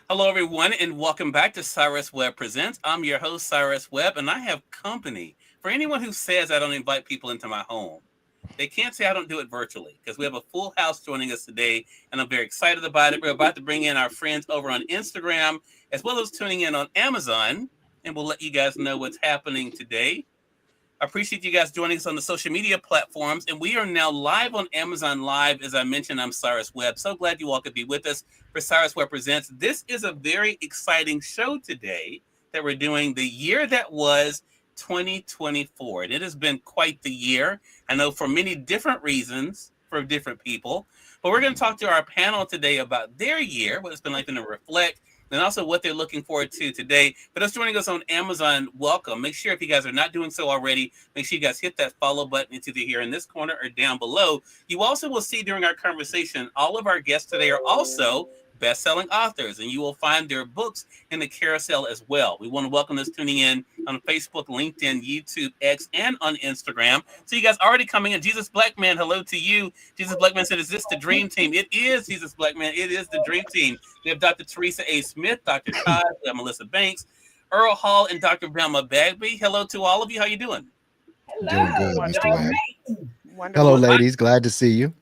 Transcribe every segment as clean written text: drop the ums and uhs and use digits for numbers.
Hello, everyone, and welcome back to Cyrus Webb Presents. I'm your host, Cyrus Webb, and I have company. For anyone who says I don't invite people into my home, they can't say I don't do it virtually because we have a full house joining us today, and I'm very excited about it. We're about to bring in our friends over on Instagram as well as tuning in on Amazon, and we'll let you guys know what's happening today. I appreciate you guys joining us on the social media platforms. And we are now live on Amazon Live. As I mentioned, I'm Cyrus Webb. So glad you all could be with us for Cyrus Webb Presents. This is a very exciting show today that we're doing, the year that was 2024. And it has been quite the year. I know for many different reasons for different people. But we're going to talk to our panel today about their year, what it's been like for them to reflect, and also what they're looking forward to today. But us joining us on Amazon, welcome. Make sure if you guys are not doing so already, make sure you guys hit that follow button. It's either here in this corner or down below. You also will see during our conversation, all of our guests today are also best-selling authors, and you will find their books in the carousel as well. We want to welcome those tuning in on Facebook, LinkedIn, YouTube, X, and on Instagram. So you guys already coming in. Jesus Blackman, hello to you. Jesus Blackman said, is this the dream team? It is, Jesus Blackman. It is the dream team. We have Dr. Teresa A. Smith, Dr. Todd, we have Melissa Banks, Earl Hall, and Dr. Velma Bagby. Hello to all of you. How you doing? Doing Hello, good, Mr. doing Webb. great. Hello, Wonderful. Well, ladies. Glad to see you.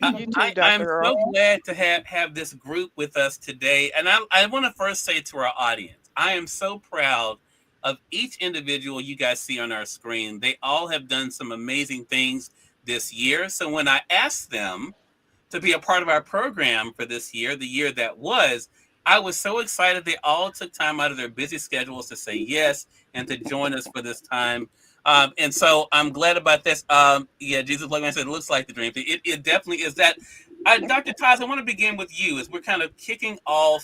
You too, I'm Dr. so Earl. glad to have this group with us today. And I want to first say to our audience, I am so proud of each individual you guys see on our screen. They all have done some amazing things this year. So when I asked them to be a part of our program for this year, the year that was, I was so excited they all took time out of their busy schedules to say yes and to join us for this time. And so I'm glad about this. Yeah, Jesus, like I said, it looks like the dream thing. It definitely is that. Dr. Taz, I want to begin with you as we're kind of kicking off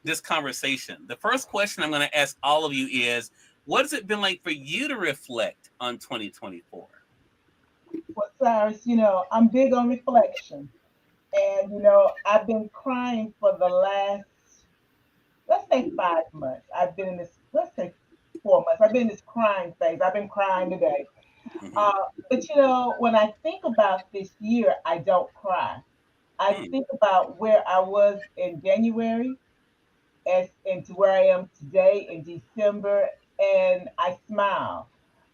this conversation. The first question I'm going to ask all of you is, what has it been like for you to reflect on 2024? Well, Cyrus, I'm big on reflection. And, I've been crying for the last, let's say 5 months. I've been in this, let's say 4 months. I've been in this crying phase. I've been crying today. Mm-hmm. Uh, but, when I think about this year, I don't cry. I Mm, think about where I was in January as into where I am today in December, and I smile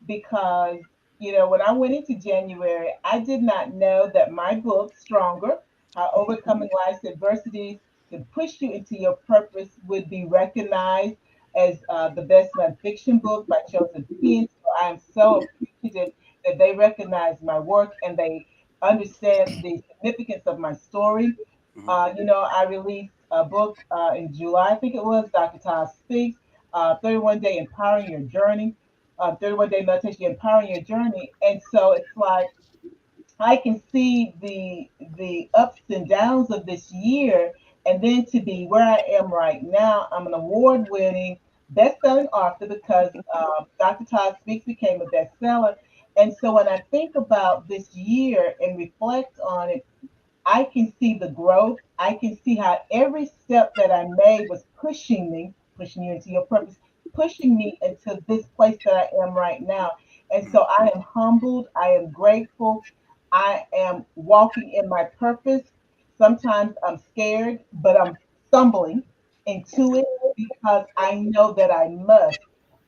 because when I went into January, I did not know that my book, Stronger: How Overcoming Life's Adversities Can Push You into Your Purpose, would be recognized as the best nonfiction book by Chosen Pen. So I am so appreciative that they recognize my work and they understand the significance of my story. mm-hmm. I released a book in July, I think it was, Dr. Todd Speaks, 31 Day Empowering Your Journey, 31 Day Meditation Empowering Your Journey. And so it's like I can see the ups and downs of this year, and then to be where I am right now. I'm an award-winning, best-selling author because Dr. Todd Speaks became a bestseller. And so when I think about this year and reflect on it, I can see the growth. I can see how every step that I made was pushing you into your purpose, pushing me into this place that I am right now. And so I am humbled. I am grateful. I am walking in my purpose. Sometimes I'm scared, but I'm stumbling into it because I know that I must.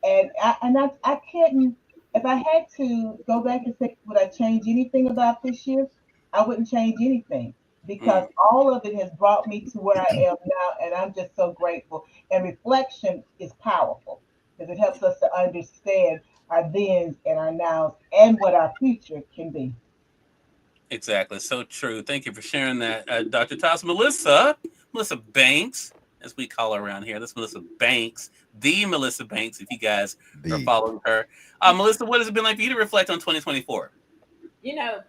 And I couldn't, if I had to go back and say, would I change anything about this year? I wouldn't change anything because Mm. all of it has brought me to where I am now, and I'm just so grateful. And reflection is powerful because it helps us to understand our thens and our nows and what our future can be. Exactly. So true. Thank you for sharing that, Dr. Toss. Melissa Banks, as we call her around here. That's Melissa Banks, the Melissa Banks, if you guys are The following her. Melissa, what has it been like for you to reflect on 2024?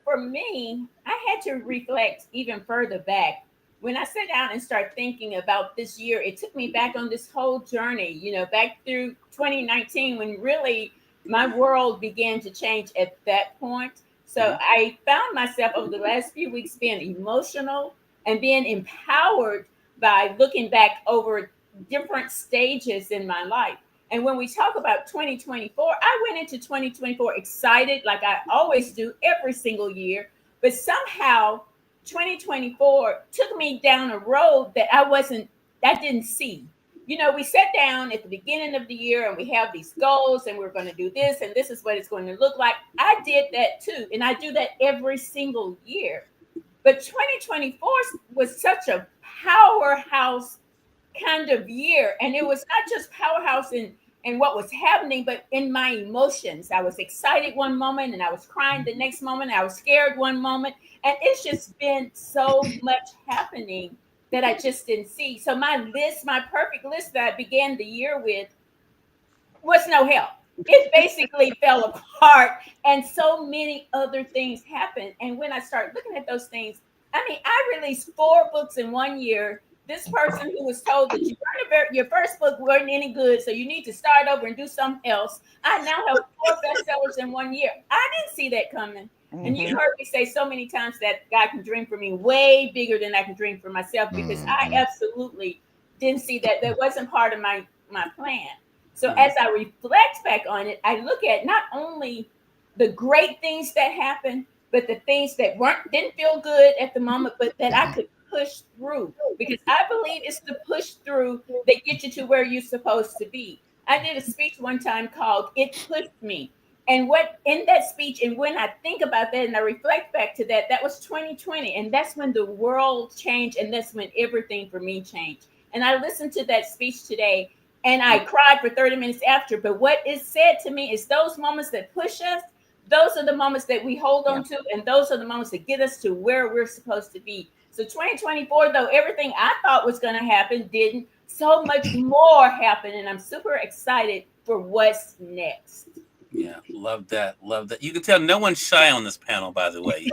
For me, I had to reflect even further back. When I sat down and started thinking about this year, it took me back on this whole journey, back through 2019 when really my world began to change at that point. So Mm-hmm. I found myself over the last few weeks being emotional and being empowered by looking back over different stages in my life. And when we talk about 2024, I went into 2024 excited, like I always do every single year. But somehow 2024 took me down a road that I didn't see. we sat down at the beginning of the year and we have these goals and we're going to do this and this is what it's going to look like. I did that too. And I do that every single year. But 2024 was such a powerhouse kind of year. And it was not just powerhouse in what was happening, but in my emotions. I was excited one moment and I was crying the next moment. I was scared one moment. And it's just been so much happening that I just didn't see. So my perfect list that I began the year with was no help. It basically fell apart and so many other things happened. And when I started looking at those things, I released 4 books in 1 year. This person who was told that your first book weren't any good, so you need to start over and do something else. I now have 4 bestsellers in 1 year. I didn't see that coming. And you heard me say so many times that God can dream for me way bigger than I can dream for myself, because I absolutely didn't see that. That wasn't part of my plan. So as I reflect back on it, I look at not only the great things that happened, but the things that didn't feel good at the moment, but that I could push through, because I believe it's the push through that gets you to where you're supposed to be. I did a speech one time called "It Pushed Me." And what in that speech, and when I think about that and I reflect back to that, that was 2020. And that's when the world changed. And that's when everything for me changed. And I listened to that speech today and I cried for 30 minutes after. But what it said to me is those moments that push us, those are the moments that we hold on to. And those are the moments that get us to where we're supposed to be. So 2024, though everything I thought was going to happen didn't, so much more happened. And I'm super excited for what's next. Yeah, love that. Love that. You can tell no one's shy on this panel, by the way.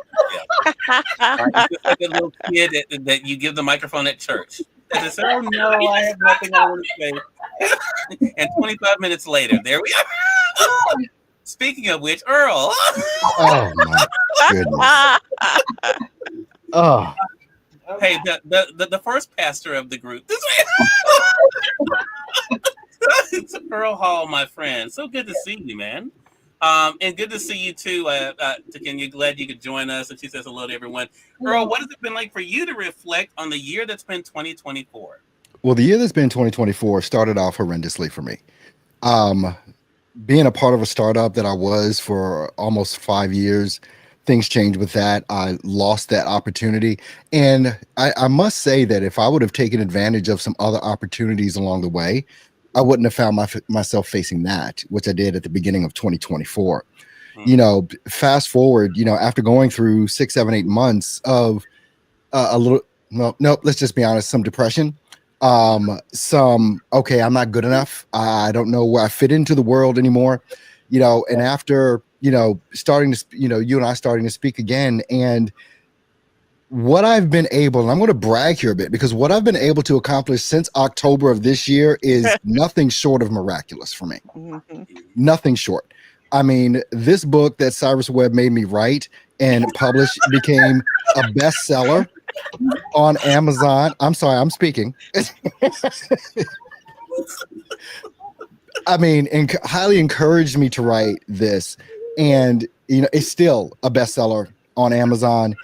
Yeah. Just like a little kid that you give the microphone at church. And they say, "Oh no, I have nothing I want to say." And 25 minutes later, there we are. Speaking of which, Earl. Oh my goodness. Oh. Hey, the first pastor of the group. It's Earl Hall, my friend. So good to see you, man. And good to see you too. And you're glad you could join us. And she says hello to everyone. Earl, what has it been like for you to reflect on the year that's been 2024? Well, the year that's been 2024 started off horrendously for me. Being a part of a startup that I was for almost 5 years, things changed with that. I lost that opportunity. And I must say that if I would have taken advantage of some other opportunities along the way, I wouldn't have found myself facing that, which I did at the beginning of 2024. Fast forward, after going through 6, 7, 8 months of let's just be honest, some depression, I'm not good enough. I don't know where I fit into the world anymore, and after, starting to, you and I starting to speak again, and what I've been able, and I'm going to brag here a bit, because what I've been able to accomplish since October of this year is nothing short of miraculous for me. Nothing short. I mean, this book that Cyrus Webb made me write and publish became a bestseller on Amazon. I'm sorry, I'm speaking. I mean, and highly encouraged me to write this. And, it's still a bestseller on Amazon.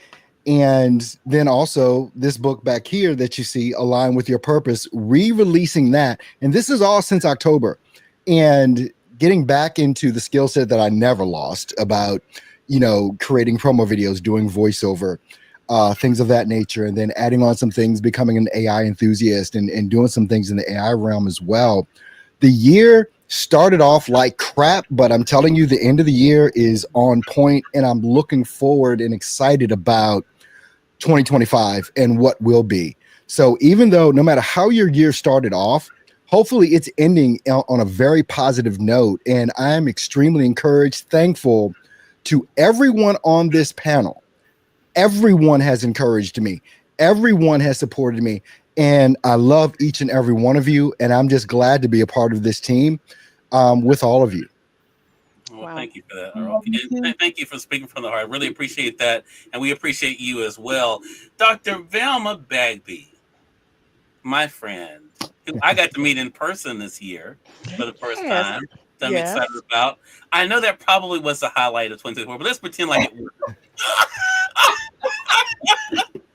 And then also this book back here that you see, Align with Your Purpose, re-releasing that. And this is all since October. And getting back into the skill set that I never lost about, creating promo videos, doing voiceover, things of that nature. And then adding on some things, becoming an AI enthusiast and doing some things in the AI realm as well. The year started off like crap, but I'm telling you, the end of the year is on point, and I'm looking forward and excited about 2025 and what will be. So even though no matter how your year started off, hopefully it's ending on a very positive note. And I am extremely encouraged, thankful to everyone on this panel. Everyone has encouraged me. Everyone has supported me. And I love each and every one of you. And I'm just glad to be a part of this team with all of you. Well, thank you for that, Earl. And thank you for speaking from the heart. I really appreciate that. And we appreciate you as well. Dr. Velma Bagby, my friend, who I got to meet in person this year for the first time. That I'm excited about. I know that probably was the highlight of 2024, but let's pretend like it was.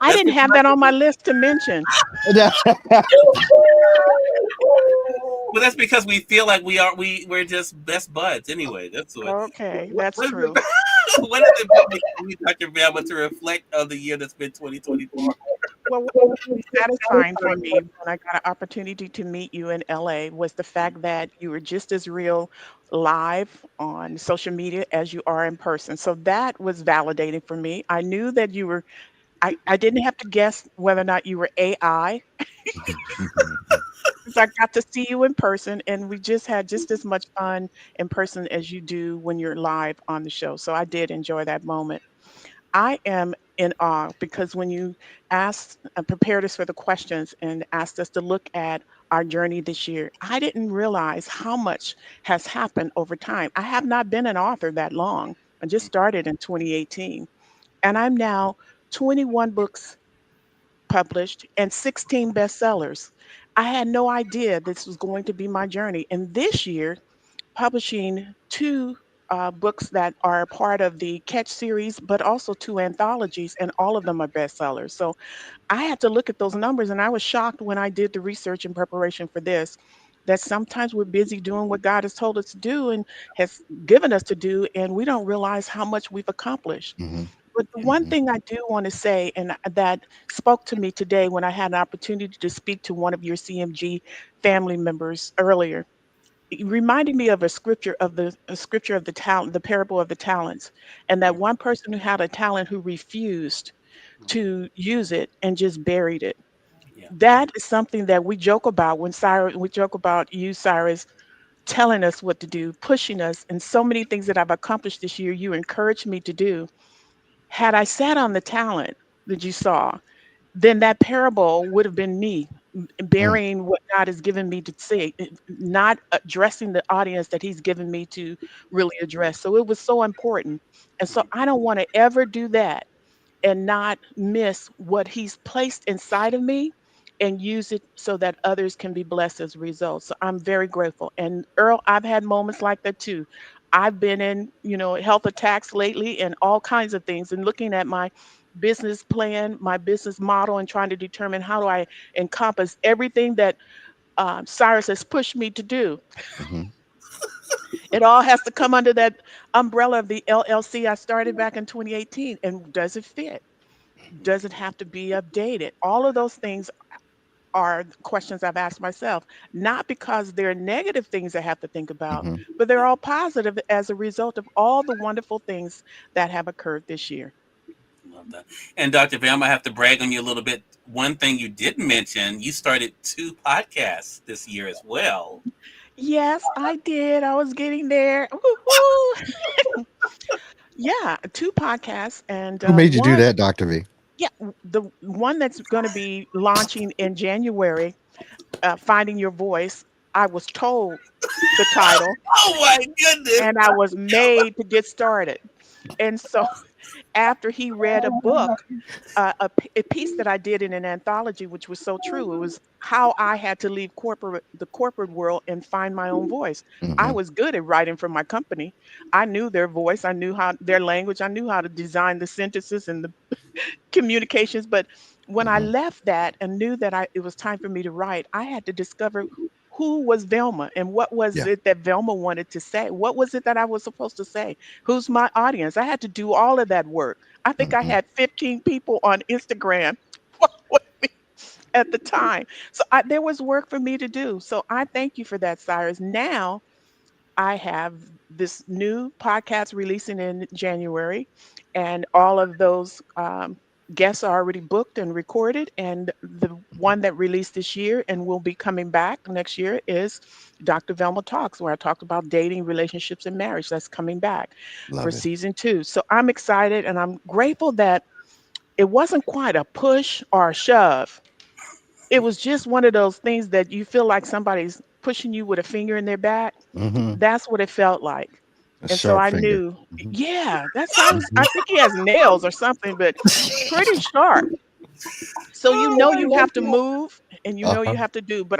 I That's didn't because have that on my list to mention. well, that's because we feel like we're just best buds anyway. That's Okay, that's what is true. what is it about you, Dr. Velma, to reflect on the year that's been 2024? Well, what was satisfying for me when I got an opportunity to meet you in LA was the fact that you were just as real live on social media as you are in person. So that was validating for me. I knew that you were, I didn't have to guess whether or not you were AI because I got to see you in person and we just had just as much fun in person as you do when you're live on the show. So I did enjoy that moment. I am in awe because when you asked and prepared us for the questions and asked us to look at our journey this year, I didn't realize how much has happened over time. I have not been an author that long. I just started in 2018, and I'm now 21 books published and 16 bestsellers. I had no idea this was going to be my journey. And this year, publishing two books that are a part of the Catch series, but also two anthologies, and all of them are bestsellers. So I had to look at those numbers, and I was shocked when I did the research in preparation for this. That sometimes we're busy doing what God has told us to do and has given us to do, and we don't realize how much we've accomplished. Mhm, But the one mhm, thing I do want to say, and that spoke to me today when I had an opportunity to speak to one of your CMG family members earlier, it reminded me of a scripture of the talent, the parable of the talents, and that Yeah, one person who had a talent who refused to use it and just buried it. yeah, That is something that we joke about when Cyrus, we joke about you, Cyrus, telling us what to do, pushing us, and so many things that I've accomplished this year, you encouraged me to do. Had I sat on the talent that you saw, then that parable would have been me mm, burying what God has given me to say, not addressing the audience that He's given me to really address. So it was so important. And so mhm, I don't want to ever do that and not miss what He's placed inside of me and use it so that others can be blessed as a result. So I'm very grateful. And Earl, I've had moments like that too. I've been in, health attacks lately and all kinds of things and looking at my business plan, my business model, and trying to determine how do I encompass everything that Cyrus has pushed me to do. mhm, It all has to come under that umbrella of the LLC I started back in 2018. And does it fit? Does it have to be updated? All of those things are questions I've asked myself, not because they're negative things I have to think about, mhm. but they're yeah. all positive as a result of all the wonderful things that have occurred this year. Love that. And Dr. Velma, I have to brag on you a little bit. One thing you didn't mention, you started two podcasts this year as well. Yes, I did. I was getting there. Woo-hoo. Yeah, two podcasts and Who made you do one, that, Dr. V? yeah, the one that's going to be launching in January, Finding Your Voice. I was told the title Oh my goodness. and I was made to get started. And so after he read a book, a piece that I did in an anthology, which was so true. It was how I had to leave the corporate world and find my own voice. I Mhm, was good at writing for my company. I knew their voice. I knew how their language. I knew how to design the sentences and the communications. But when I mhm. left that and knew that it was time for me to write, I had to discover who was Velma and what was Yeah. it that Velma wanted to say? What was it that I was supposed to say? Who's my audience? I had to do all of that work. I think I Mhm, had 15 people on Instagram at the time. So there was work for me to do. So I thank you for that, Cyrus. Now I have this new podcast releasing in January, and all of those guests are already booked and recorded. And the one that released this year and will be coming back next year is Dr. Velma Talks, where I talked about dating, relationships, and marriage. That's coming back for love it. season 2. So I'm excited and I'm grateful that it wasn't quite a push or a shove. It was just one of those things that you feel like somebody's pushing you with a finger in their back. Mhm. That's what it felt like. A And so sharp I finger. knew, Mhm, yeah, that Cyrus, I mhm. think he has nails or something, but pretty sharp. So you Oh know my you have to goodness. move and you know Uh-huh. you have to do. But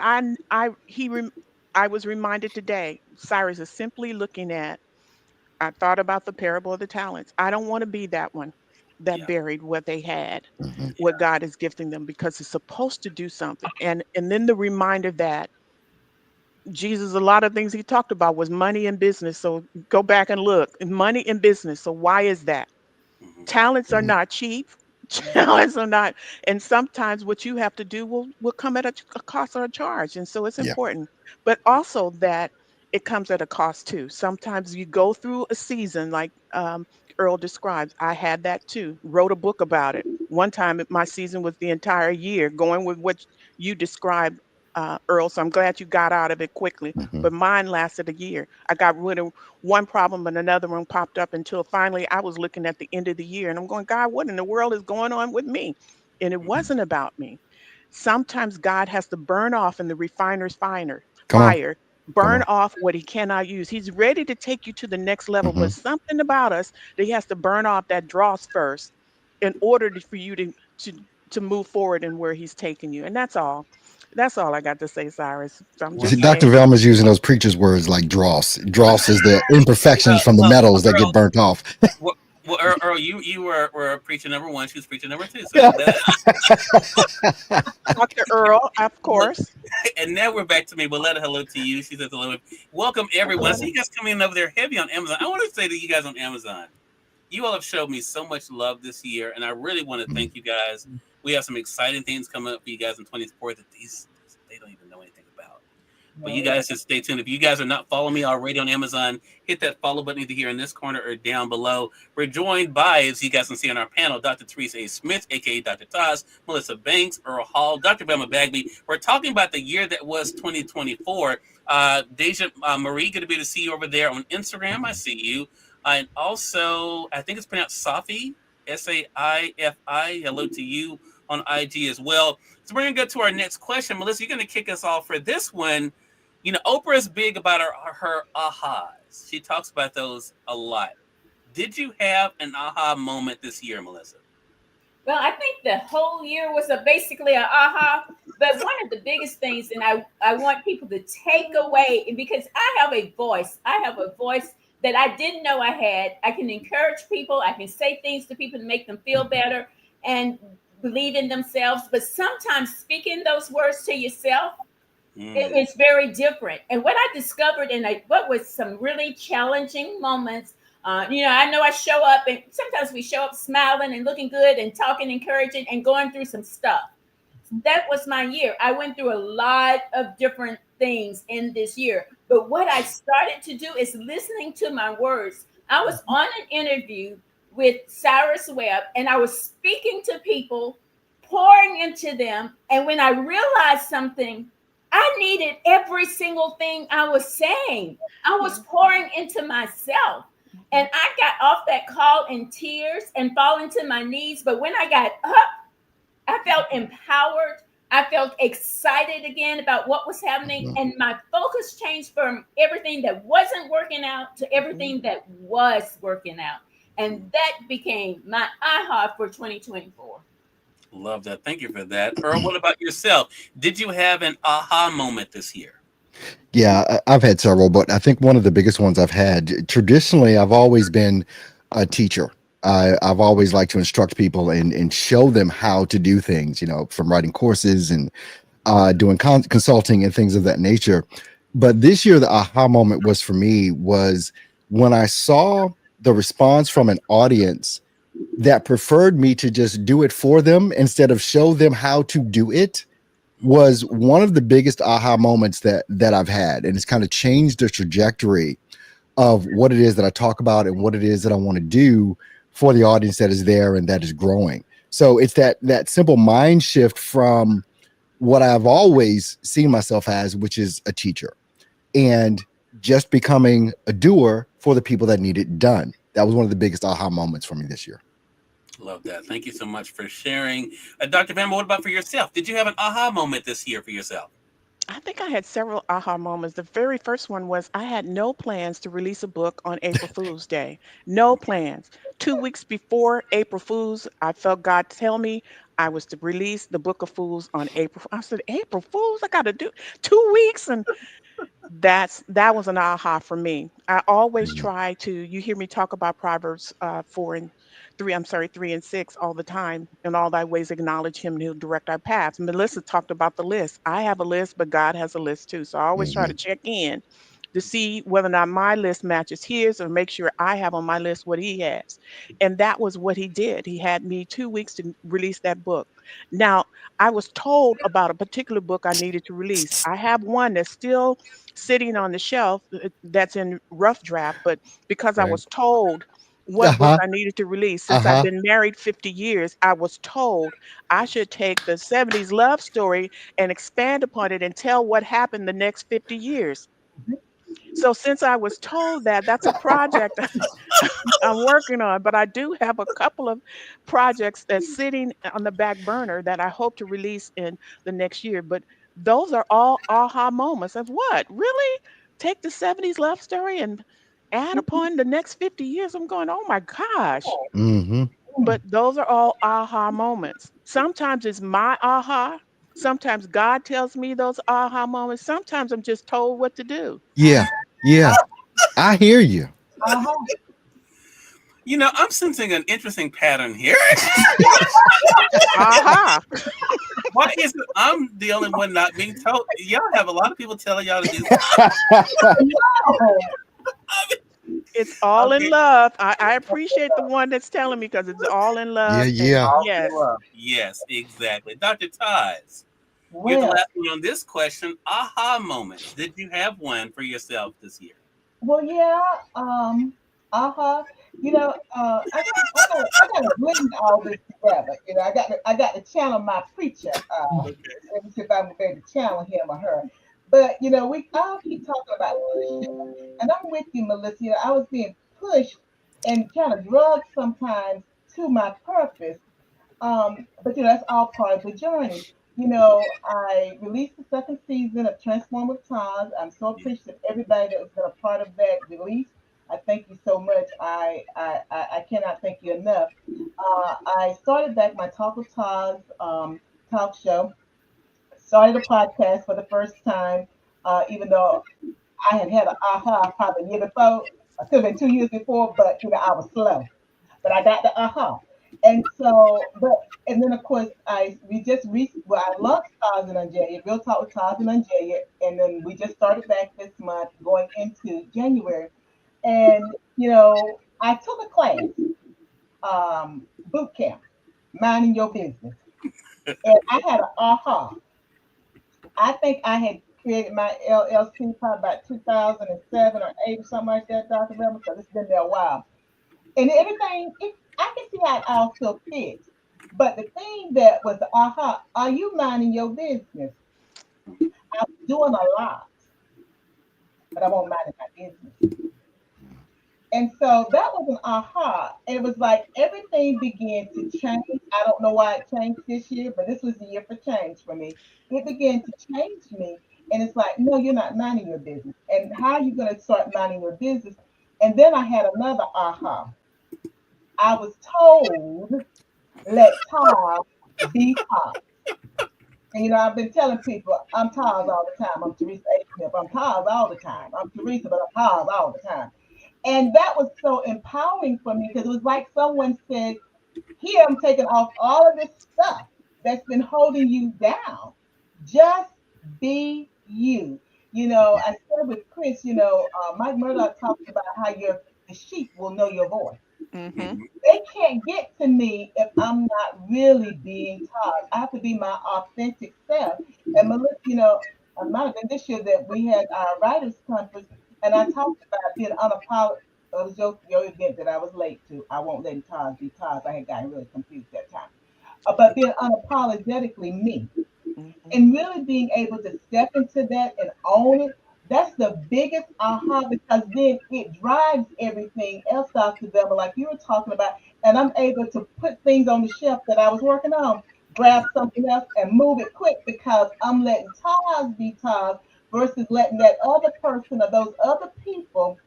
I was reminded today, Cyrus is simply looking at, I thought about the parable of the talents. I don't want to be that one. that Yeah. buried what they had, Mhm. what God is gifting them, because it's supposed to do something. And then the reminder that Jesus, a lot of things he talked about was money and business. So go back and look. Money and business. So why is that? Hmm. Talents are Mhm. not cheap. Talents are not, and sometimes what you have to do will come at a cost or a charge, and so it's Yeah. important. But also that it comes at a cost too. Sometimes you go through a season like Earl describes. I had that too. Wrote a book about it. One time, my season was the entire year, going with what you described, Earl. So I'm glad you got out of it quickly. Mhm. But mine lasted a year. I got rid of one problem and another one popped up until finally I was looking at the end of the year and I'm going, God, what in the world is going on with me? And it Hmm. wasn't about me. Sometimes God has to burn off in the refiner's Come on. fire, Come burn on. off what he cannot use. He's ready to take you to the next level, Hmm. but something about us that he has to burn off that dross first in order for you to to move forward in where he's taking you. And that's all. That's all I got to say, Cyrus. So I'm Well, just Dr. saying. Velma's using those preacher's words like dross. Dross is the imperfections well, from the well, well, metals that get Earl, burnt off. Earl, you were preacher number one. She was preacher number two. So Yeah. Dr. Earl, of look, course. and now we're back to me. But let a hello to you. She says hello. Welcome everyone. So you guys coming in over there heavy on Amazon. I want to say to you guys on Amazon, you all have showed me so much love this year, and I really want to thank you guys. We have some exciting things coming up for you guys in 24 that these they don't even know anything about. But you No. guys just stay tuned. If you guys are not following me already on Amazon, hit that follow button either here in this corner or down below. We're joined by, as you guys can see on our panel, Dr. Teresa A. Smith, aka Dr. Toz, Melissa Banks, Earl Hall, Dr. Velma Bagby. We're talking about the year that was 2024. Deja Marie, good to be able to see you over there on Instagram. I see you. And also, I think it's pronounced Safi, Saifi. Hello to you on IG as well. So we're going to go to our next question. Melissa, you're going to kick us off for this one. You know, Oprah is big about her ahas. She talks about those a lot. Did you have an aha moment this year, Melissa? Well, I think the whole year was basically a aha. But one of the biggest things, and I want people to take away, because I have a voice that I didn't know I had. I can encourage people, I can say things to people to make them feel better and believe in themselves. But sometimes speaking those words to yourself, Mm. it's very different. And what I discovered what was some really challenging moments, I know I show up and sometimes we show up smiling and looking good and talking encouraging and going through some stuff. That was my year. I went through a lot of different things in this year. But what I started to do is listening to my words. I was on an interview with Cyrus Webb and I was speaking to people, pouring into them. And when I realized something, I needed every single thing I was saying. I was pouring into myself. And I got off that call in tears and falling to my knees. But when I got up, I felt empowered. I felt excited again about what was happening. Mhm. And my focus changed from everything that wasn't working out to everything that was working out. And that became my aha for 2024. Love that. Thank you for that. Earl, what about yourself? Did you have an aha moment this year? Yeah, I've had several, but I think one of the biggest ones I've had traditionally, I've always been a teacher. I've always liked to instruct people and show them how to do things, from writing courses and doing consulting and things of that nature. But this year, the aha moment was for me was when I saw the response from an audience that preferred me to just do it for them instead of show them how to do it was one of the biggest aha moments that I've had, and it's kind of changed the trajectory of what it is that I talk about and what it is that I want to do for the audience that is there and that is growing. So it's that simple mind shift from what I've always seen myself as, which is a teacher, and just becoming a doer for the people that need it done. That was one of the biggest aha moments for me this year. Love that. Thank you so much for sharing. Dr. Van, what about for yourself? Did you have an aha moment this year for yourself? I think I had several aha moments. The very first one was I had no plans to release a book on April Fool's Day. No plans. 2 weeks before April Fool's, I felt God tell me I was to release the Book of Fools on April. I said, April Fools, I got to do 2 weeks, and that was an aha for me. I always Mhm. try to. You hear me talk about Proverbs 4 and 3 and 6 all the time. In all thy ways acknowledge him and he'll direct our paths. Melissa talked about the list. I have a list, but God has a list too. So I always try to Hmm. check in to see whether or not my list matches his or make sure I have on my list what he has. And that was what he did. He had me 2 weeks to release that book. Now, I was told about a particular book I needed to release. I have one that's still sitting on the shelf that's in rough draft, but because I Right. was told Uh what book huh. I needed to release. Uh Since I've huh. been married 50 years, I was told I should take the 70s love story and expand upon it and tell what happened the next 50 years. So since I was told that, that's a project I'm working on, but I do have a couple of projects that's sitting on the back burner that I hope to release in the next year. But those are all aha moments of what? Really? Take the 70s love story and add upon the next 50 years? I'm going, oh my gosh. Hmm. But those are all aha moments. Sometimes it's my aha. Sometimes God tells me those aha moments. Sometimes I'm just told what to do. Yeah. Yeah. I hear you. Uh-huh. I'm sensing an interesting pattern here. Aha. Why is it I'm the only one not being told? Y'all have a lot of people telling y'all to do. Oh, It's all in Okay. love. I appreciate the one that's telling me because it's all in Yeah. love. And Yeah. all in yes, love. Yes, exactly. Dr. Ties, you're the Well, last one on this question. Aha moments. Did you have one for yourself this year? well, yeah. Uh-huh. I gotta blend all this together. I got to channel my preacher. Okay. Let me see if I'm going to channel him or her. But we all keep talking about pushing, and I'm with you, Melissa. I was being pushed and kind of drugged sometimes to my purpose. But that's all part of the journey. I released the second season of Transform with Times. I'm so Yeah. appreciative of everybody that was been a part of that release. I thank you so much. I cannot thank you enough. I started back my Talk with Taz talk show. Started a podcast for the first time, even though I had had an aha probably a year before. I could have been 2 years before, but I was slow, but I got the aha. And so, and then of course I launched Taz and Anjaya, Real Talk with Taz and Anjaya, and then we just started back this month going into January. And I took a class, boot camp, minding your business. And I had an aha. I think I had created my LLC probably about 2007 or 8 or something like that, Dr. Velma, because it's been there a while. And everything, I can see how it all still fits. But the thing that was the aha, are you minding your business? I was doing a lot, but I won't mind my business. And so that was an aha. It was like everything began to change. I don't know why it changed this year, but this was the year for change for me. It began to change me. And it's like, no, you're not minding your business. And how are you going to start minding your business? And then I had another aha. I was told, let Tom be Tom. And I've been telling people I'm Taz all the time. I'm Teresa A. Smith. I'm Taz all the time. I'm Teresa, but I'm Taz all the time. And that was so empowering for me because it was like someone said, here I'm taking off all of this stuff that's been holding you down. Just be you. I said with Chris, Mike Murdoch talks about how the sheep will know your voice. Mm-hmm. Mhm. They can't get to me if I'm not really being taught. I have to be my authentic self. And Melissa, it might have been this year that we had our writers conference, and I talked about being unapologetic. It was your event that I was late to. I won't let Taz be Taz. I had gotten really confused that time. But being unapologetically me Mm-hmm. and really being able to step into that and own it, that's the biggest aha because then it drives everything else out to them, like you were talking about. And I'm able to put things on the shelf that I was working on, grab something else and move it quick because I'm letting Taz be Taz versus letting that other person or those other people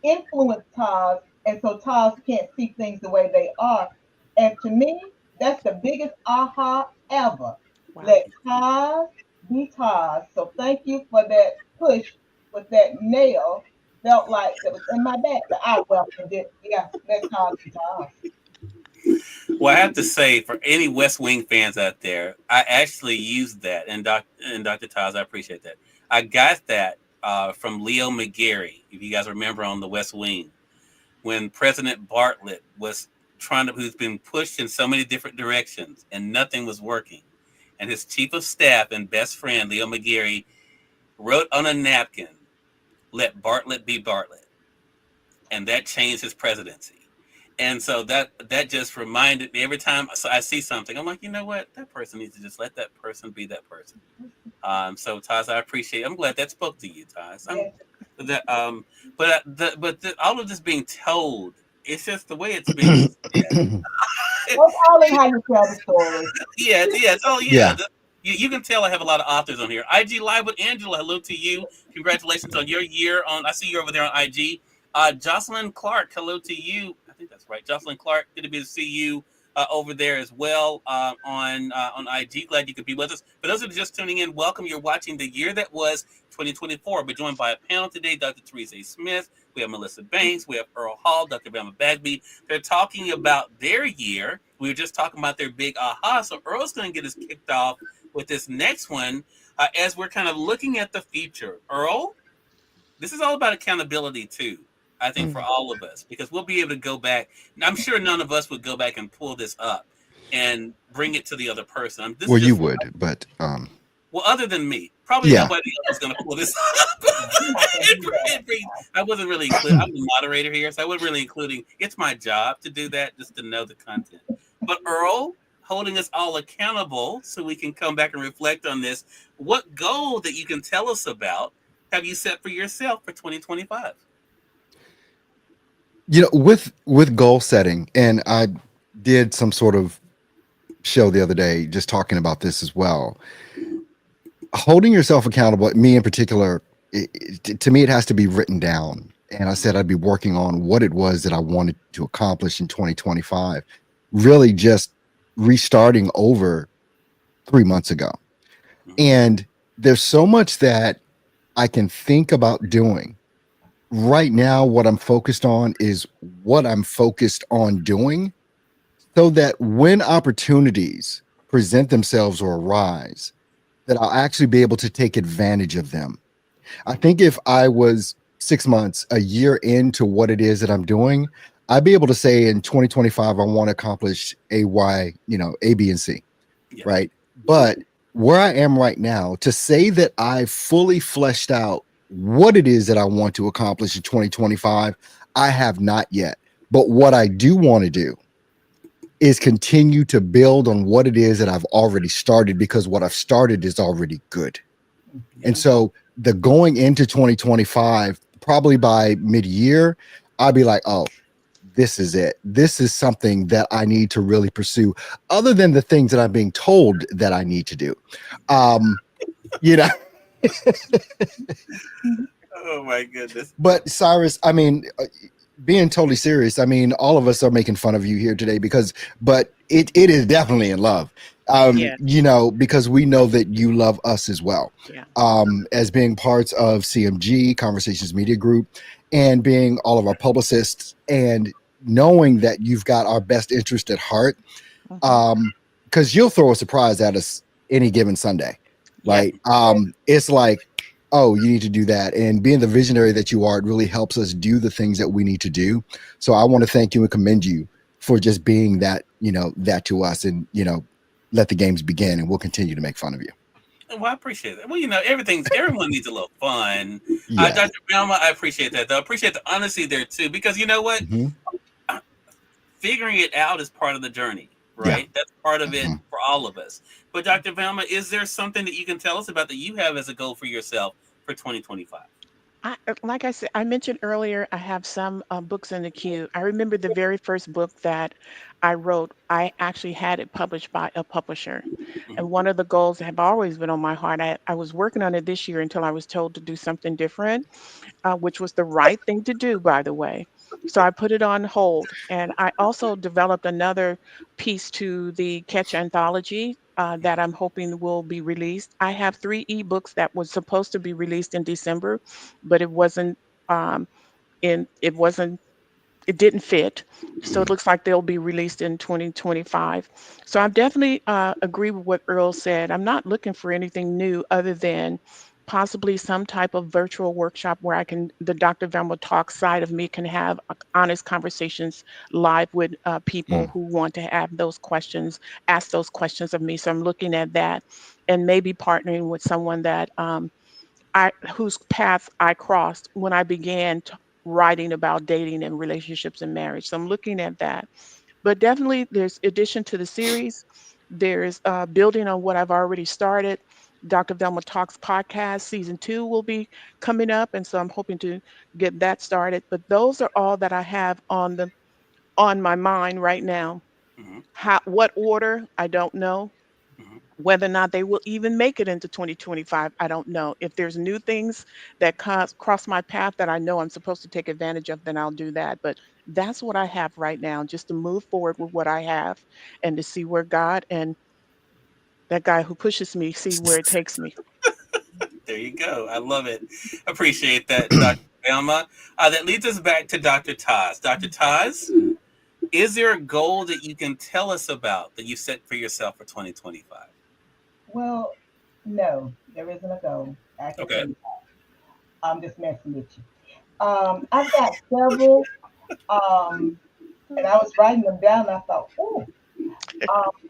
influence Taz. And so Taz can't see things the way they are. And to me, that's the biggest aha ever. Wow. Let Taz be Taz. So thank you for that push with that nail. Felt like that was in my back, but I welcomed it. Yeah, let Taz be Taz. Well, I have to say, for any West Wing fans out there, I actually used that, and Dr. Taz, I appreciate that. I got that from Leo McGarry, if you guys remember on the West Wing, when President Bartlett was who's been pushed in so many different directions, and nothing was working, and his chief of staff and best friend Leo McGarry wrote on a napkin, "Let Bartlett be Bartlett," and that changed his presidency. And so that just reminded me every time I see something, I'm like, you know what? That person needs to just let that person be that person. So Taz, I appreciate. I'm glad that spoke to you, Taz. Yes. That all of this being told, it's just the way it's being said. That's all in how you tell the story. Yeah. Oh, yeah. Yeah. You can tell I have a lot of authors on here. IG Live with Angela. Hello to you. Congratulations on your year. I see you over there on IG. Jocelyn Clark. Hello to you. I think that's right. Jocelyn Clark. Good to see you over there as well on IG. Glad you could be with us. For those of you just tuning in, welcome. You're watching The Year That Was 2024. We're joined by a panel today. Dr. Teresa A. Smith. We have Melissa Banks. We have Earl Hall. Dr. Velma Bagby. They're talking about their year. We were just talking about their big aha. So Earl's going to get us kicked off with this next one as we're kind of looking at the future. Earl, this is all about accountability too, I think, for all of us, because we'll be able to go back. I'm sure none of us would go back and pull this up and bring it to the other person. This Well, is you just, would, but well, other than me, probably yeah. nobody else is going to pull this up. You're not gonna do that. I wasn't really including. I'm the moderator here, so I wasn't really including. It's my job to do that, just to know the content. But Earl, holding us all accountable so we can come back and reflect on this. What goal that you can tell us about have you set for yourself for 2025? You know, with goal setting, and I did some sort of show the other day just talking about this as well. Holding yourself accountable, me in particular, to me, it has to be written down. And I said I'd be working on what it was that I wanted to accomplish in 2025, really just restarting over 3 months ago. And there's so much that I can think about doing. Right now, what I'm focused on is what I'm focused on doing, so that when opportunities present themselves or arise, that I'll actually be able to take advantage of them. I think if I was 6 months, a year into what it is that I'm doing, I'd be able to say in 2025, I want to accomplish A, Y, A, B, and C, Yeah. right? But where I am right now, to say that I fully fleshed out what it is that I want to accomplish in 2025, I have not yet. But what I do want to do is continue to build on what it is that I've already started, because what I've started is already good. Yeah. And so the going into 2025, probably by mid-year, I'll be like, oh, this is it. This is something that I need to really pursue, other than the things that I'm being told that I need to do. You know, Oh my goodness. but Cyrus, I mean, being totally serious, I mean, all of us are making fun of you here today but it is definitely in love. Yeah. Because we know that you love us as well. Yeah. As being parts of CMG, Conversations Media Group, and being all of our publicists, and knowing that you've got our best interest at heart. Because you'll throw a surprise at us any given Sunday. Yeah. Right. It's like, oh, you need to do that. And being the visionary that you are, it really helps us do the things that we need to do. So I want to thank you and commend you for just being that, that to us, and, let the games begin, and we'll continue to make fun of you. Well, I appreciate that. Well, everyone needs a little fun. Yeah. Dr. Velma, I appreciate that, though. I appreciate the honesty there, too, because you know what? Mhm. Figuring it out is part of the journey, right? Yeah. That's part of it for all of us. But Dr. Velma, is there something that you can tell us about that you have as a goal for yourself for 2025? Like I said, I mentioned earlier, I have some books in the queue. I remember the very first book that I wrote, I actually had it published by a publisher. And one of the goals that have always been on my heart, I was working on it this year until I was told to do something different, which was the right thing to do, by the way. So I put it on hold. And I also developed another piece to the Catch anthology that I'm hoping will be released. I have 3 ebooks that was supposed to be released in December, but it wasn't um, it wasn't it didn't fit. So it Mm, looks like they'll be released in 2025. So I definitely agree with what Earl said. I'm not looking for anything new other than possibly some type of virtual workshop where I can, the Dr. Velma Talk side of me can have honest conversations live with people mm, who want to have those questions, ask those questions of me. So I'm looking at that and maybe partnering with someone that I whose path I crossed when I began writing about dating and relationships and marriage. So I'm looking at that. But definitely, there's addition to the series. There's building on what I've already started. Dr. Velma Talks podcast season 2 will be coming up, and so I'm hoping to get that started. But those are all that I have on my mind right now. Hmm. How, what order? I don't know. Hmm. Whether or not they will even make it into 2025, I don't know. If there's new things that cross my path that I know I'm supposed to take advantage of, then I'll do that. But that's what I have right now, just to move forward with what I have and to see where God and that guy who pushes me, see where it takes me. There you go. I love it. Appreciate that, Dr. Velma. That leads us back to Dr. Taz. Dr. Taz, is there a goal that you can tell us about that you set for yourself for 2025? Well, no, there isn't a goal. I can tell Okay. you. I'm just messing with you. I've got several, and I was writing them down. And I thought, oh,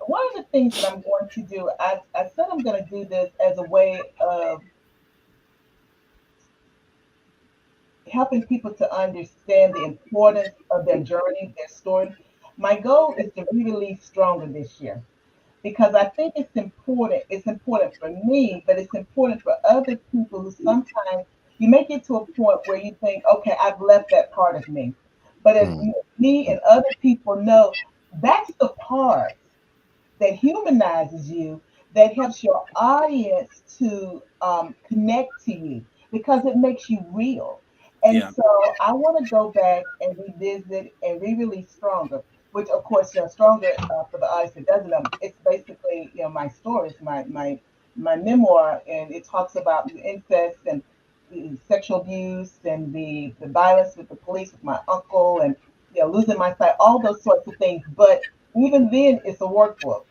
one of the things that I'm going to do, I said I'm going to do this as a way of helping people to understand the importance of their journey, their story. My goal is to be released stronger this year because I think it's important. It's important for me, but it's important for other people who sometimes you make it to a point where you think, okay, I've left that part of me. But as mm, me and other people know, that's the part that humanizes you, that helps your audience to connect to you because it makes you real. And Yeah. so I want to go back and revisit and re-release Stronger, which of course, Stronger for the audience that doesn't know, it's basically, my stories, my memoir, and it talks about the incest and the sexual abuse and the violence with the police with my uncle and losing my sight, all those sorts of things. But even then, it's a workbook.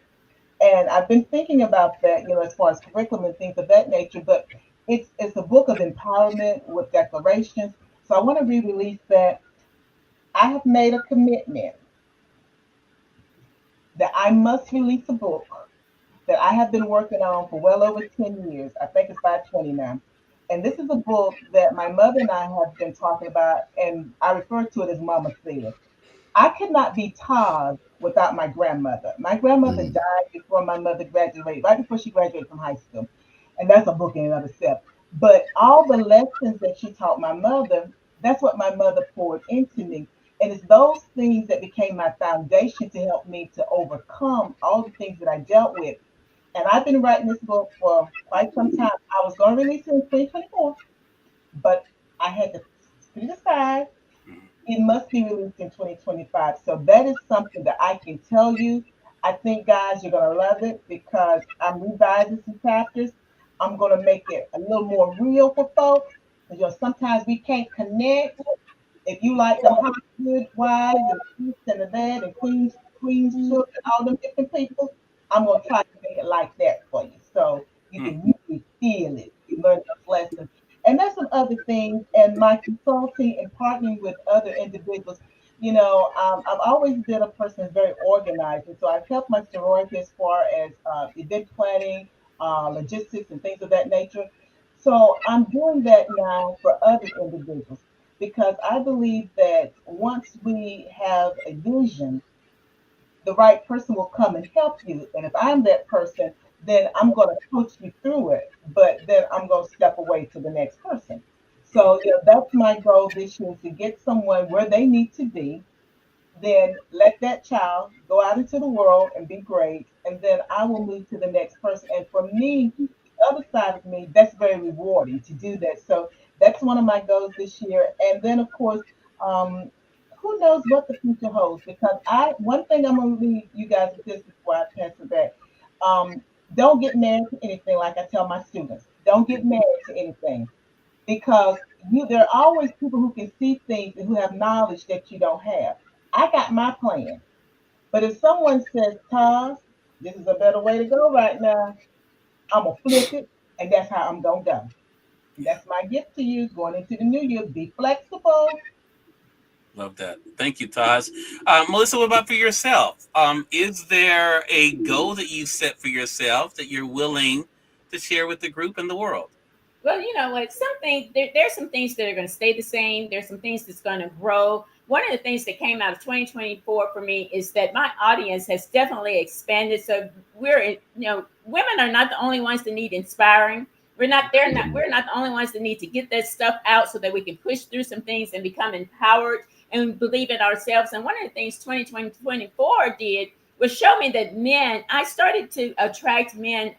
And I've been thinking about that, as far as curriculum and things of that nature. But it's a book of empowerment with declarations. So I want to re-release that. I have made a commitment that I must release a book that I have been working on for well over 10 years. I think it's by 20 now. And this is a book that my mother and I have been talking about, and I refer to it as Mama Said. I could not be Taz without my grandmother. My grandmother mm, died before my mother graduated, right before she graduated from high school. And that's a book in and of itself. But all the lessons that she taught my mother, that's what my mother poured into me. And it's those things that became my foundation to help me to overcome all the things that I dealt with. And I've been writing this book for quite some time. I was going to release it in 2024, but I had to put it aside. Mhm. It must be released in 2025. So that is something that I can tell you. I think, guys, you're going to love it because I'm revising some chapters. I'm going to make it a little more real for folks. Because sometimes we can't connect. If you like them Hollywood wives and this and the that and queens children, all them different people, I'm gonna try to make it like that for you, so you Hmm. can really feel it. You learn those lessons, and that's some other things. And my consulting and partnering with other individuals. I've always been a person that's very organized, and so I've helped my sorority as far as event planning, logistics, and things of that nature. So I'm doing that now for other individuals because I believe that once we have a vision, the right person will come and help you. And if I'm that person, then I'm going to coach you through it, but then I'm going to step away to the next person. Hmm. So, that's my goal this year, is to get someone where they need to be, then let that child go out into the world and be great, and then I will move to the next person. And for me, the other side of me, that's very rewarding to do that. So that's one of my goals this year. And then, of course, um, who knows what the future holds? Because one thing I'm gonna leave you guys with this before I pass it back. Um, don't get married to anything. Like I tell my students, don't get married to anything because There are always people who can see things and who have knowledge that you don't have. I got my plan, but if someone says, "Taz, this is a better way to go right now," I'm gonna flip it, and that's how I'm gonna go. And that's my gift to you going into the new year. Be flexible. Love that. Thank you, Taz. Melissa, what about for yourself? Is there a goal that you set for yourself that you're willing to share with the group and the world? Well, you know what? There's some things that are going to stay the same. There's some things that's going to grow. One of the things that came out of 2024 for me is that my audience has definitely expanded. So women are not the only ones that need inspiring. We're not the only ones that need to get that stuff out so that we can push through some things and become empowered and believe in ourselves. And one of the things 2024 did was show me that I started to attract men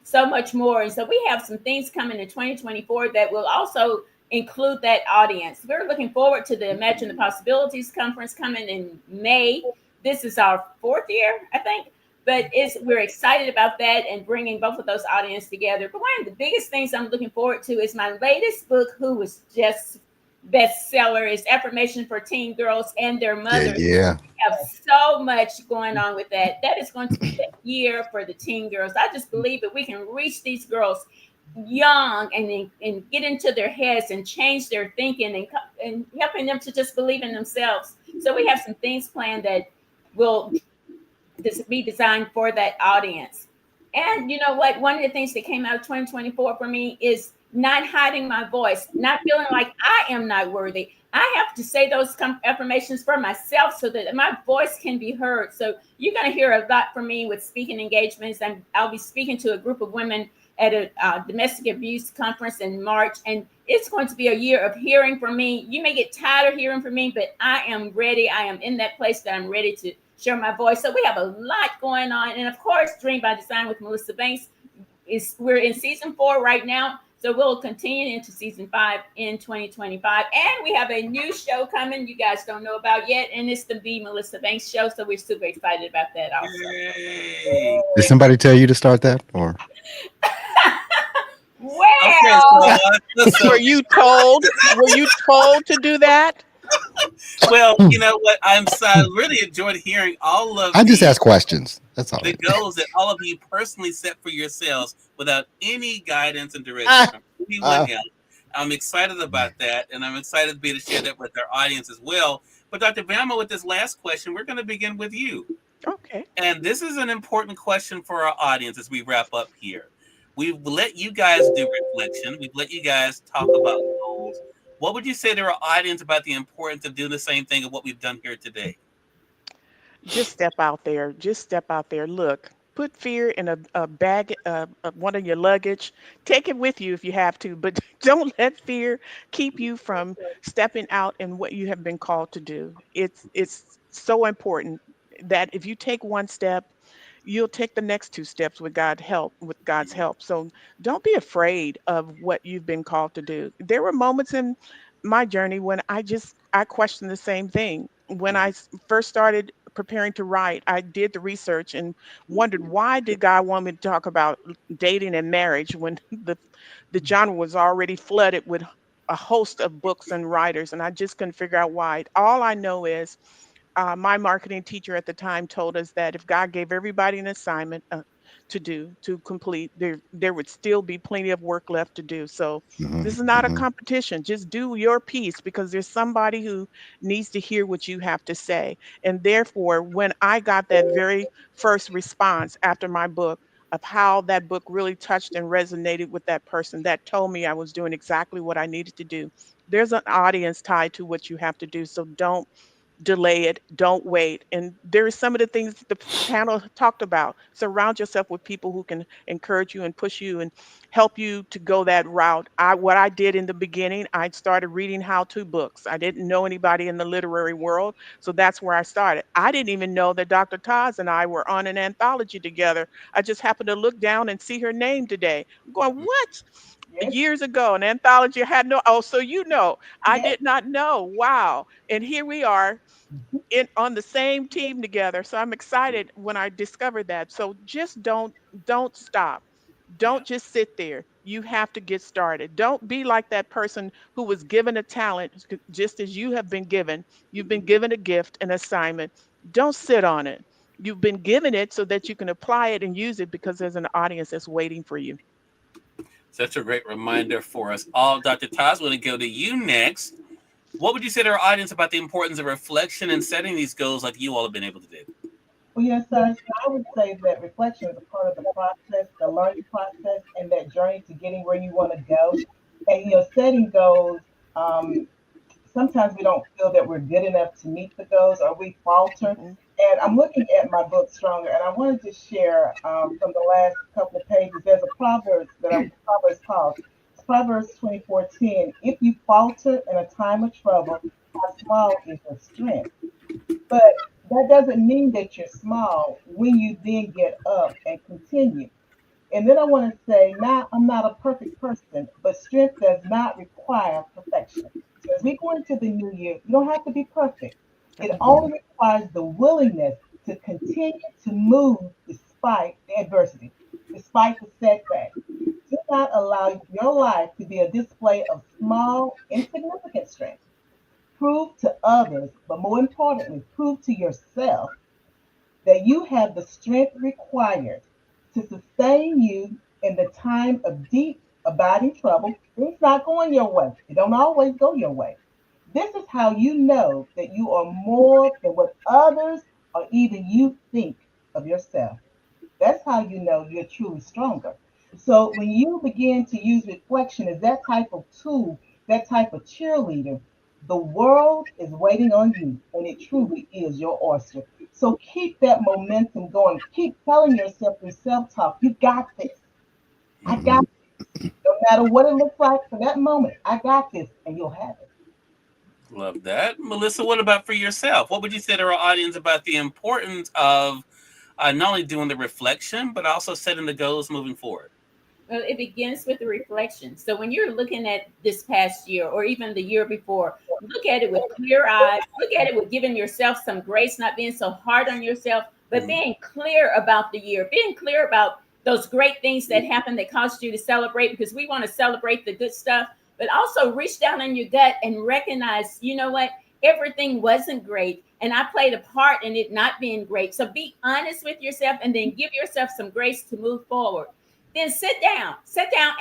so much more. And so we have some things coming in 2024 that will also include that audience. We're looking forward to the Imagine the Possibilities conference coming in May. This is our fourth year, I think. But we're excited about that and bringing both of those audiences together. But one of the biggest things I'm looking forward to is my latest book, who was just bestseller, is Affirmation for Teen Girls and Their Yeah, Mothers. yeah. Have so much going on with that. That is going to be the year for the teen girls. I just believe that we can reach these girls young and get into their heads and change their thinking and helping them to just believe in themselves. So we have some things planned that will be designed for that audience. And you know what? One of the things that came out of 2024 for me is not hiding my voice, not feeling like I am not worthy. I have to say those affirmations for myself so that my voice can be heard. So you're going to hear a lot from me with speaking engagements. I'll be speaking to a group of women at a domestic abuse conference in March. And it's going to be a year of hearing from me. You may get tired of hearing from me, but I am ready. I am in that place that I'm ready to share my voice. So we have a lot going on. And of course, Dream by Design with Melissa Banks we're in season 4 right now. So we'll continue into season 5 in 2025. And we have a new show coming you guys don't know about yet. And it's the Be Melissa Banks show. So we're super excited about that also. Yay. Did somebody tell you to start that, or Okay, Well, Were so you told? Were you told to do that? well, you know what? I really enjoyed hearing all of I just ask questions. That's all. the goals that all of you personally set for yourselves without any guidance and direction Ah, from anyone uh, else. I'm excited about that, and I'm excited to be able to share that with our audience as well. But Dr. Velma, with this last question, we're going to begin with you. Okay. And this is an important question for our audience as we wrap up here. We've let you guys do reflection. We've let you guys talk about goals. What would you say to our audience about the importance of doing the same thing of what we've done here today? Just step out there. Just step out there. Look, put fear in a bag, one of your luggage. Take it with you if you have to, but don't let fear keep you from stepping out in what you have been called to do. It's so important that if you take one step, you'll take the next two steps with God's help. So don't be afraid of what you've been called to do. There were moments in my journey when I questioned the same thing. When first started preparing to write, I did the research and wondered, why did God want me to talk about dating and marriage when the genre was already flooded with a host of books and writers, and I just couldn't figure out why. All I know is my marketing teacher at the time told us that if God gave everybody an assignment to complete, there would still be plenty of work left to do. So mhm, this is not a mhm. competition. Just do your piece because there's somebody who needs to hear what you have to say. And therefore, when I got that very first response after my book of how that book really touched and resonated with that person, that told me I was doing exactly what I needed to do. There's an audience tied to what you have to do. So don't delay it, don't wait. And there are some of the things that the panel talked about. Surround yourself with people who can encourage you and push you and help you to go that route. What I did in the beginning, I started reading how-to books. I didn't know anybody in the literary world, so that's where I started. I didn't even know that Dr. Taz and I were on an anthology together. I just happened to look down and see her name today. I'm going, what? Yes, Years ago, an anthology I had no, oh, so I yes. did not know. Wow. And here we are in on the same team together. So I'm excited when I discovered that. So just don't stop. Yeah. Don't just sit there. you have to get started. Don't be like that person who was given a talent, just as you have been given. You've been given a gift, an assignment. Don't sit on it. You've been given it so that you can apply it and use it, because there's an audience that's waiting for you. Such a great reminder for us all. Dr. Taz, we're going to go to you next. What would you say to our audience about the importance of reflection and setting these goals like you all have been able to do? Well, yes, sir. I would say that reflection is a part of the process, the learning process, and that journey to getting where you want to go. And setting goals. Um, Sometimes we don't feel that we're good enough to meet the goals, or we falter. Mhm. And I'm looking at my book Stronger, and I wanted to share from the last couple of pages. There's a Proverbs called it's Proverbs 24:10. If you falter in a time of trouble, how small is your strength? But that doesn't mean that you're small when you then get up and continue. And then I want to say, now I'm not a perfect person, but strength does not require perfection. So as we go into the new year, you don't have to be perfect. It only requires the willingness to continue to move despite the adversity, despite the setback. Do not allow your life to be a display of small, insignificant strength. Prove to others, but more importantly, prove to yourself that you have the strength required to sustain you in the time of deep, abiding trouble. Things not going your way. It don't always go your way. This is how you know that you are more than what others or even you think of yourself. That's how you know you're truly stronger. So when you begin to use reflection as that type of tool, that type of cheerleader, the world is waiting on you, and it truly is your oyster. So keep that momentum going. Keep telling yourself through self-talk, you got this. I got Mhm. this. No matter what it looks like for that moment, I got this, and you'll have it. Love that. Melissa, what about for yourself? What would you say to our audience about the importance of not only doing the reflection, but also setting the goals moving forward? Well, it begins with the reflection. So when you're looking at this past year or even the year before, look at it with clear eyes. Look at it with giving yourself some grace, not being so hard on yourself, but Mhm. being clear about the year, being clear about those great things that happened that caused you to celebrate, because we want to celebrate the good stuff, but also reach down in your gut and recognize, you know what? Everything wasn't great. And I played a part in it not being great. So be honest with yourself and then give yourself some grace to move forward. Then sit down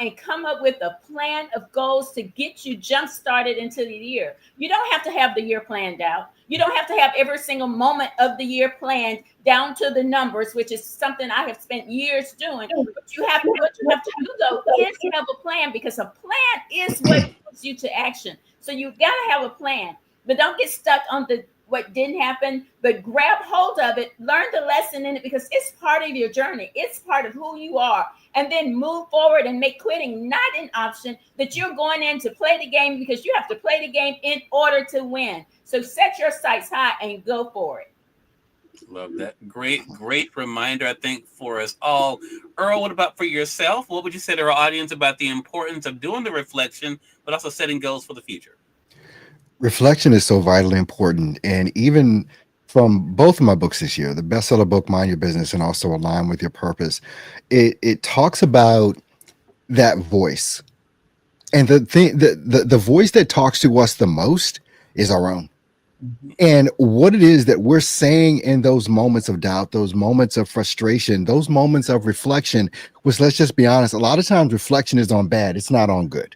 and come up with a plan of goals to get you jump started into the year. You don't have to have the year planned out. You don't have to have every single moment of the year planned down to the numbers, which is something I have spent years doing. But what you have to do though is have a plan, because a plan is what moves you to action. So you gotta have a plan, but don't get stuck on the what didn't happen, but grab hold of it, learn the lesson in it, because it's part of your journey. It's part of who you are, and then move forward and make quitting not an option, that you're going in to play the game, because you have to play the game in order to win. So set your sights high and go for it. Love that. Great, great reminder, I think, for us all. Earl, what about for yourself? What would you say to our audience about the importance of doing the reflection, but also setting goals for the future? Reflection is so vitally important. And even from both of my books this year, the bestseller book, Mind Your Business, and also Align with Your Purpose, it talks about that voice. And the voice that talks to us the most is our own. And what it is that we're saying in those moments of doubt, those moments of frustration, those moments of reflection, which, let's just be honest, a lot of times reflection is on bad, it's not on good.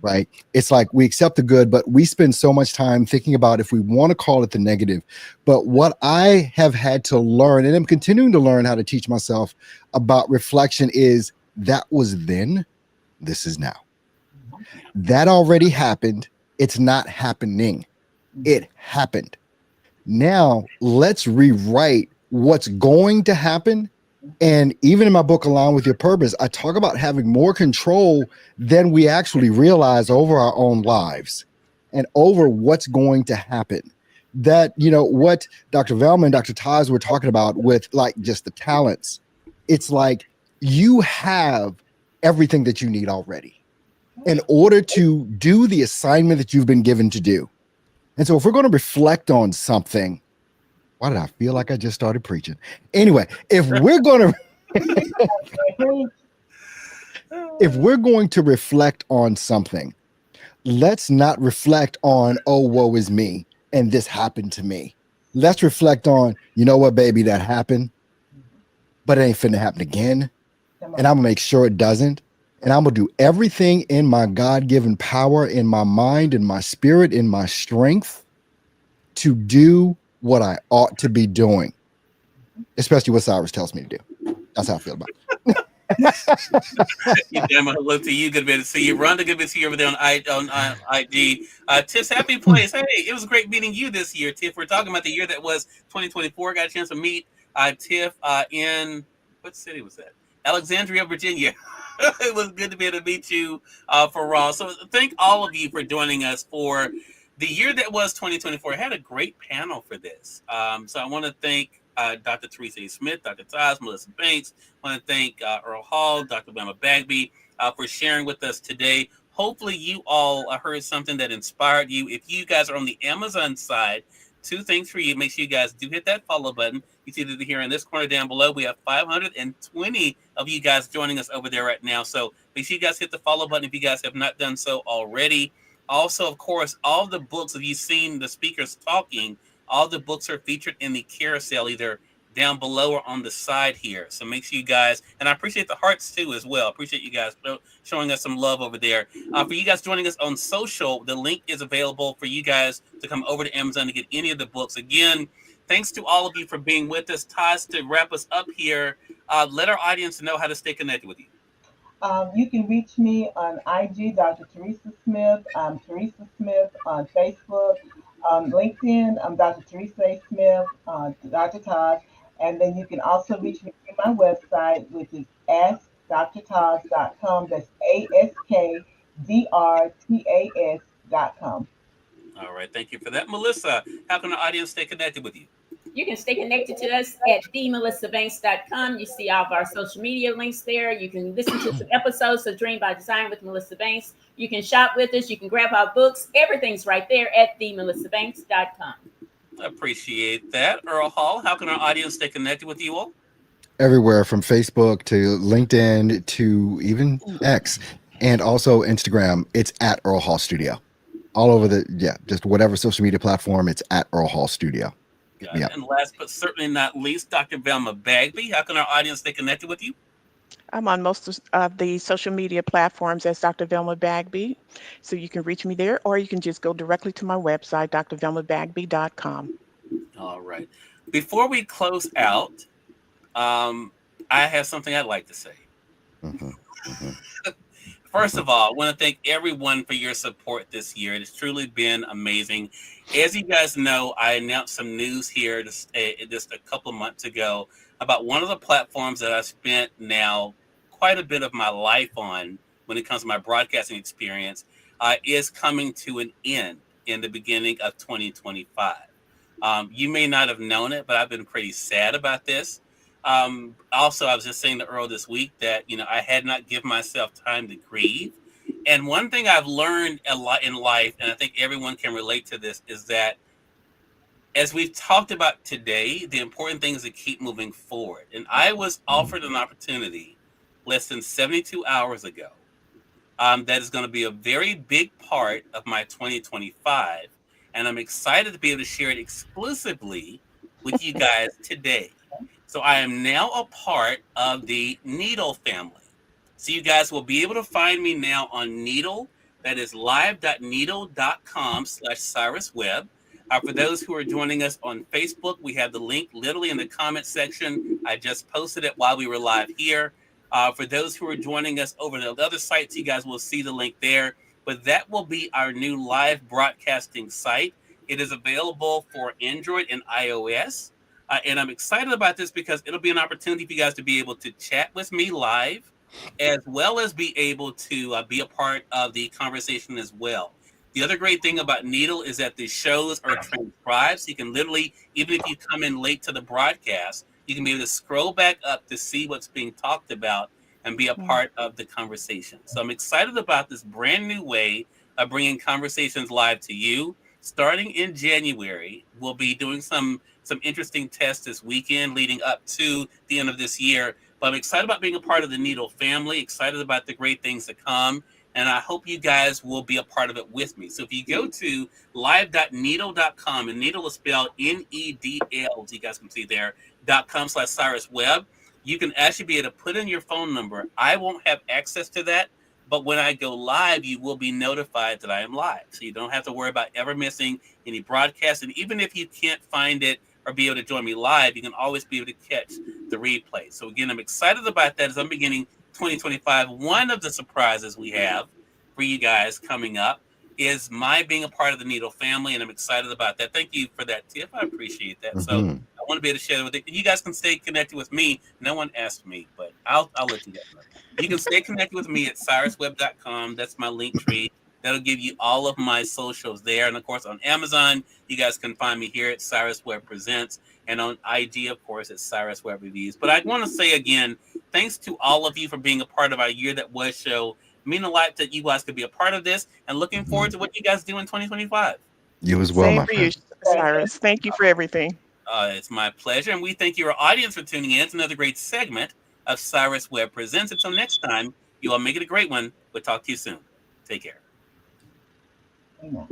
Right? It's like we accept the good, but we spend so much time thinking about if we want to call it the negative. But what I have had to learn, and I'm continuing to learn how to teach myself about reflection, is that was then, this is now. That already happened. It's not happening. It happened. Now let's rewrite what's going to happen. And even in my book, Align with Your Purpose, I talk about having more control than we actually realize over our own lives and over what's going to happen. That, what Dr. Velma and Dr. Taz were talking about with like just the talents, it's like you have everything that you need already in order to do the assignment that you've been given to do. And so if we're going to reflect on something, why did I feel like I just started preaching? Anyway, if we're going to If we're going to reflect on something, let's not reflect on, oh, woe is me and this happened to me. Let's reflect on, you know what, baby, that happened, but it ain't finna happen again. Come And on. I'm gonna make sure it doesn't. And I'm gonna do everything in my God-given power, in my mind, in my spirit, in my strength to do what I ought to be doing, especially what Cyrus tells me to do. That's how I feel about You it. damn, hello to you. Good to see you. Rhonda, good to see you over there on IG. Tiff's happy place. Hey, it was great meeting you this year, Tiff. We're talking about the year that was 2024. Got a chance to meet Tiff in what city was that? Alexandria, Virginia. It was good to be able to meet you for Raw. So thank all of you for joining us for the year that was 2024. I had a great panel for this. So I want to thank Dr. Teresa A. Smith, Dr. Taz, Melissa Banks. I want to thank Earl Hall, Dr. Velma Bagby for sharing with us today. Hopefully you all heard something that inspired you. If you guys are on the Amazon side, two things for you. Make sure you guys do hit that follow button. You see that here in this corner down below, we have 520 of you guys joining us over there right now. So make sure you guys hit the follow button if you guys have not done so already. Also, of course, all the books, if you've seen the speakers talking, all the books are featured in the carousel, either down below or on the side here. So make sure you guys, and I appreciate the hearts too as well. Appreciate you guys showing us some love over there. For you guys joining us on social, the link is available for you guys to come over to Amazon to get any of the books. Again, thanks to all of you for being with us. Taz, to wrap us up here, let our audience know how to stay connected with you. You can reach me on IG, Dr. Teresa Smith. I'm Teresa Smith on Facebook. LinkedIn, I'm Dr. Teresa A. Smith, Dr. Todd. And then you can also reach me through my website, which is askdrtaz.com. That's ASKDRTAS.com. All right, thank you for that. Melissa, how can the audience stay connected with you? You can stay connected to us at themelissabanks.com. You see all of our social media links there. You can listen to some episodes of Dream by Design with Melissa Banks. You can shop with us. You can grab our books. Everything's right there at themelissabanks.com. I appreciate that. Earl Hall, how can our audience stay connected with you all? Everywhere from Facebook to LinkedIn to even X and also Instagram. It's at Earl Hall Studio. All over just whatever social media platform, it's at Earl Hall Studio. Yeah. And last but certainly not least, Dr. Velma Bagby, how can our audience stay connected with you? I'm on most of the social media platforms as Dr. Velma Bagby. So you can reach me there, or you can just go directly to my website, drvelmabagby.com. All right. Before we close out, I have something I'd like to say. First of all, I want to thank everyone for your support this year. It has truly been amazing. As you guys know, I announced some news here just a couple of months ago about one of the platforms that I spent now quite a bit of my life on when it comes to my broadcasting experience is coming to an end in the beginning of 2025. You may not have known it, but I've been pretty sad about this. Also, I was just saying to Earl this week that, I had not given myself time to grieve. And one thing I've learned a lot in life, and I think everyone can relate to this, is that as we've talked about today, the important thing is to keep moving forward. And I was offered an opportunity less than 72 hours ago that is going to be a very big part of my 2025. And I'm excited to be able to share it exclusively with you guys today. So I am now a part of the Needle family. So you guys will be able to find me now on Needle. That is live.needle.com/Cyrus Webb. For those who are joining us on Facebook, we have the link literally in the comment section. I just posted it while we were live here. For those who are joining us over the other sites, you guys will see the link there. But that will be our new live broadcasting site. It is available for Android and iOS. And I'm excited about this because it'll be an opportunity for you guys to be able to chat with me live, as well as be able to be a part of the conversation as well. The other great thing about Needle is that the shows are transcribed. So you can literally, even if you come in late to the broadcast, you can be able to scroll back up to see what's being talked about and be a part of the conversation. So I'm excited about this brand new way of bringing conversations live to you. Starting in January, we'll be doing some interesting tests this weekend leading up to the end of this year. But I'm excited about being a part of the Needle family, excited about the great things to come. And I hope you guys will be a part of it with me. So if you go to live.needle.com, and Needle is spelled Nedl, as you guys can see there, .com/Cyrus Webb, you can actually be able to put in your phone number. I won't have access to that, but when I go live, you will be notified that I am live. So you don't have to worry about ever missing any broadcasts. And even if you can't find it or be able to join me live, you can always be able to catch the replay. So again, I'm excited about that as I'm beginning 2025. One of the surprises we have for you guys coming up is my being a part of the Needle family, and I'm excited about that. Thank you for that tip. I appreciate that. So I want to be able to share it with you. You guys can stay connected with me. No one asked me, but I'll let you guys know. You can stay connected with me at cyruswebb.com. That's my link tree. That'll give you all of my socials there. And of course, on Amazon, you guys can find me here at Cyrus Webb Presents. And on IG, of course, it's Cyrus Webb Reviews. But I want to say again, thanks to all of you for being a part of our Year That Was show. It means a lot that you guys could be a part of this, and looking forward to what you guys do in 2025. You as well, Same my for friend. you, Cyrus. Thank you for everything. It's my pleasure. And we thank your audience for tuning in. It's another great segment of Cyrus Webb Presents. Until next time, you all make it a great one. We'll talk to you soon. Take care. Amen.